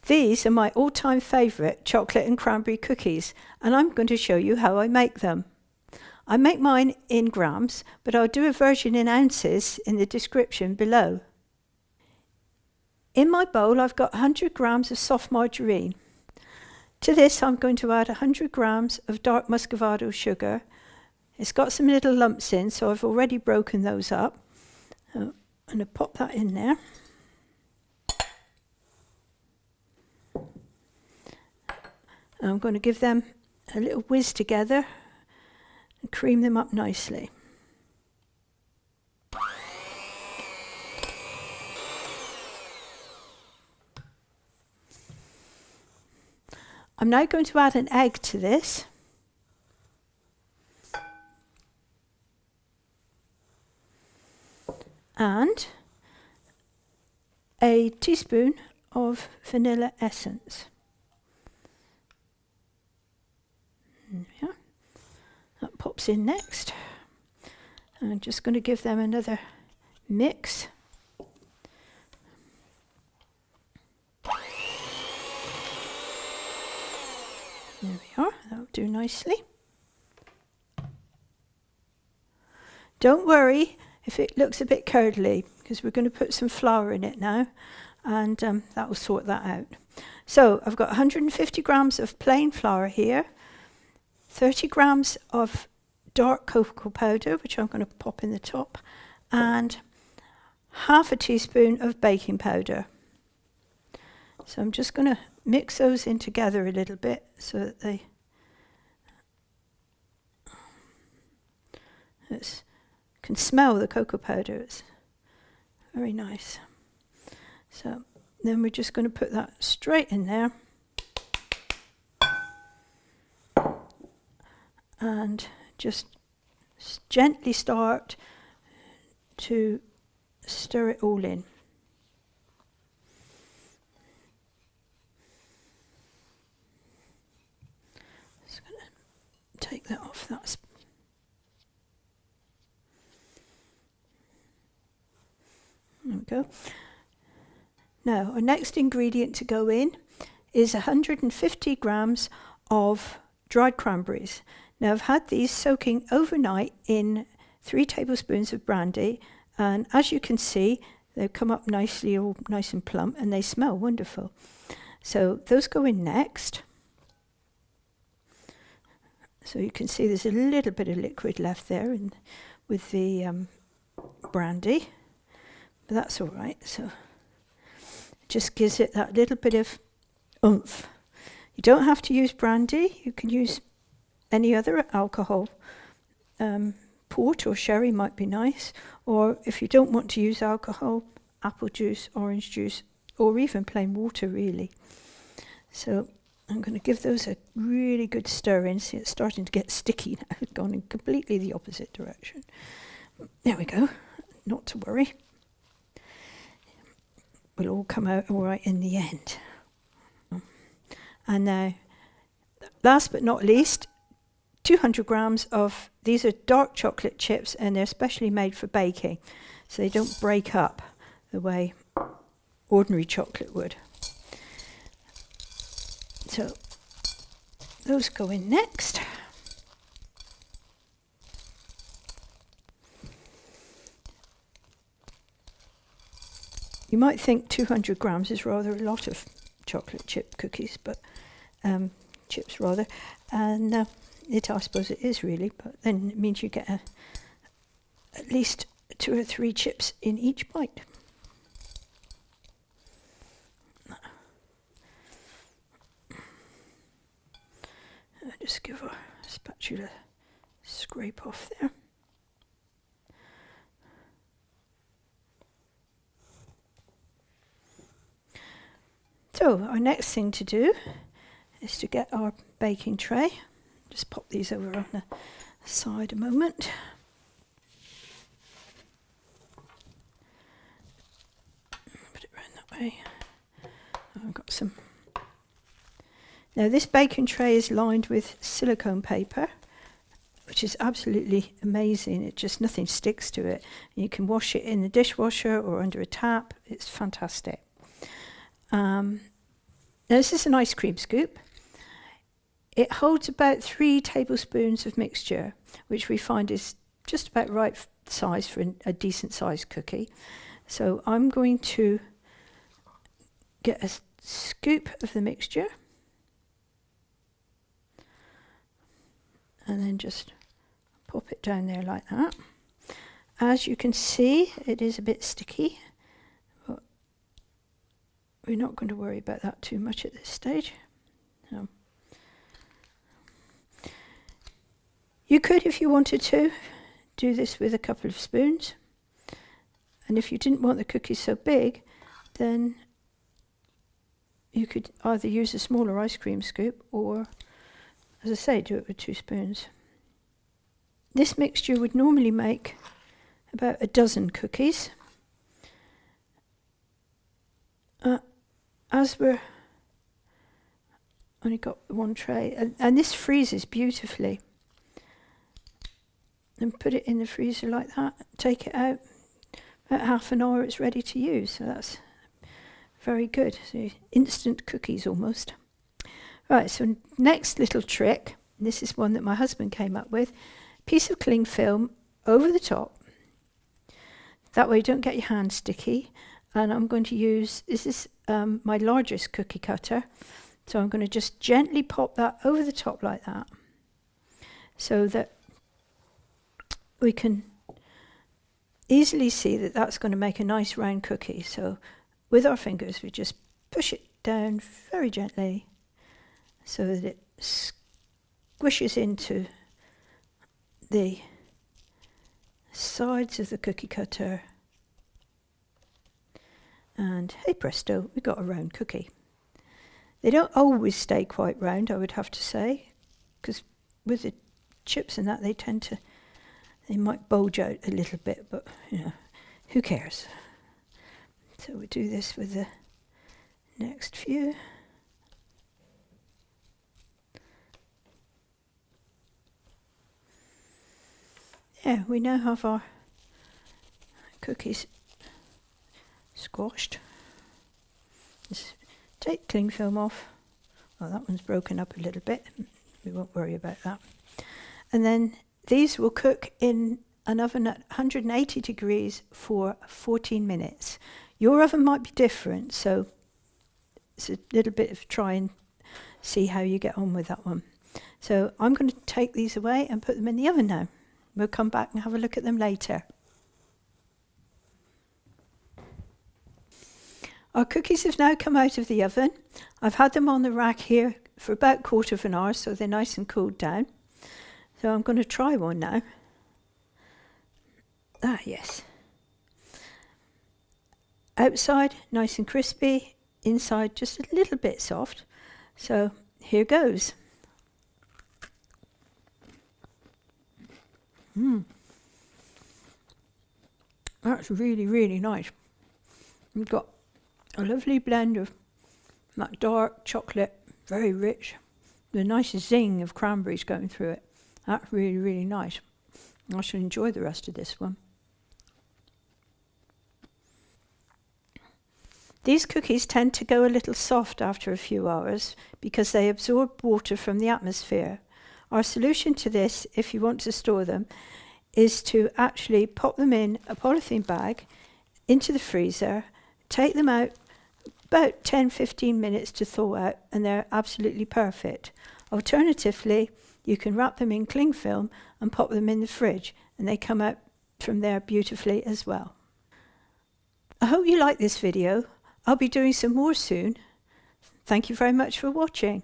These are my all-time favourite chocolate and cranberry cookies, and I'm going to show you how I make them. I make mine in grams, but I'll do a version in ounces in the description below. In my bowl I've got 100 grams of soft margarine. To this I'm going to add 100 grams of dark muscovado sugar. It's got some little lumps in, so I've already broken those up. I'm going to pop that in there. I'm going to give them a little whiz together and cream them up nicely. I'm now going to add an egg to this. And a teaspoon of vanilla essence. Yeah, that pops in next. I'm just going to give them another mix. There we are, that'll do nicely. Don't worry if it looks a bit curdly, because we're going to put some flour in it now, and that will sort that out. So I've got 150 grams of plain flour here, 30 grams of dark cocoa powder, which I'm going to pop in the top, and half a teaspoon of baking powder. So I'm just going to mix those in together a little bit so that they can smell the cocoa powder. It's very nice. So then we're just going to put that straight in there. And just gently start to stir it all in. Just going to take that off. That's there we go. Now our next ingredient to go in is 150 grams of dried cranberries. Now I've had these soaking overnight in 3 tablespoons of brandy, and as you can see they've come up nicely, all nice and plump, and they smell wonderful. So those go in next. So you can see there's a little bit of liquid left there with the brandy, but that's all right. So it just gives it that little bit of oomph. You don't have to use brandy, you can use any other alcohol. Port or sherry might be nice, or if you don't want to use alcohol, apple juice, orange juice, or even plain water really. So I'm going to give those a really good stir in. See, it's starting to get sticky now. It's gone in completely the opposite direction. There we go, not to worry. Will all come out all right in the end. And now, last but not least, 200 grams of, these are dark chocolate chips, and they're specially made for baking, so they don't break up the way ordinary chocolate would. So those go in next. You might think 200 grams is rather a lot of chocolate chip cookies, but chips rather, and I suppose it is really, but then it means you get at least 2 or 3 chips in each bite. I'll just give our spatula a scrape off there. So our next thing to do is to get our baking tray. Just pop these over on the side a moment. Put it around that way. I've got some. Now this baking tray is lined with silicone paper, which is absolutely amazing. It just, nothing sticks to it. You can wash it in the dishwasher or under a tap. It's fantastic. Now this is an ice cream scoop. It holds about 3 tablespoons of mixture, which we find is just about right size for a decent sized cookie. So I'm going to get a scoop of the mixture and then just pop it down there like that. As you can see, it is a bit sticky, but we're not going to worry about that too much at this stage. No. You could, if you wanted to, do this with a couple of spoons. And if you didn't want the cookies so big, then you could either use a smaller ice cream scoop or, as I say, do it with 2 spoons. This mixture would normally make about a dozen cookies. As we're only got 1 tray, and this freezes beautifully. And put it in the freezer like that, take it out, about half an hour it's ready to use. So that's very good. So instant cookies almost. Right, so next little trick, this is one that my husband came up with, piece of cling film over the top. That way you don't get your hands sticky. And I'm going to use, this is my largest cookie cutter, so I'm going to just gently pop that over the top like that, so that we can easily see that that's going to make a nice round cookie. So with our fingers we just push it down very gently so that it squishes into the sides of the cookie cutter, and hey presto, we got a round cookie. They don't always stay quite round, I would have to say, because with the chips and that they might bulge out a little bit, but you know, who cares? So we do this with the next few. Yeah, we now have our cookies squashed. Just take cling film off. Well, that one's broken up a little bit. We won't worry about that. And then these will cook in an oven at 180 degrees for 14 minutes. Your oven might be different, so it's a little bit of try and see how you get on with that one. So I'm going to take these away and put them in the oven now. We'll come back and have a look at them later. Our cookies have now come out of the oven. I've had them on the rack here for about 1/4 of an hour, so they're nice and cooled down. So I'm going to try one now. Ah, yes. Outside, nice and crispy. Inside, just a little bit soft. So here goes. That's really, really nice. We've got a lovely blend of that dark chocolate, very rich, the nice zing of cranberries going through it. That's really, really nice. I shall enjoy the rest of this one. These cookies tend to go a little soft after a few hours because they absorb water from the atmosphere. Our solution to this, if you want to store them, is to actually pop them in a polythene bag into the freezer, take them out about 10-15 minutes to thaw out, and they're absolutely perfect. Alternatively, you can wrap them in cling film and pop them in the fridge, and they come out from there beautifully as well. I hope you like this video. I'll be doing some more soon. Thank you very much for watching.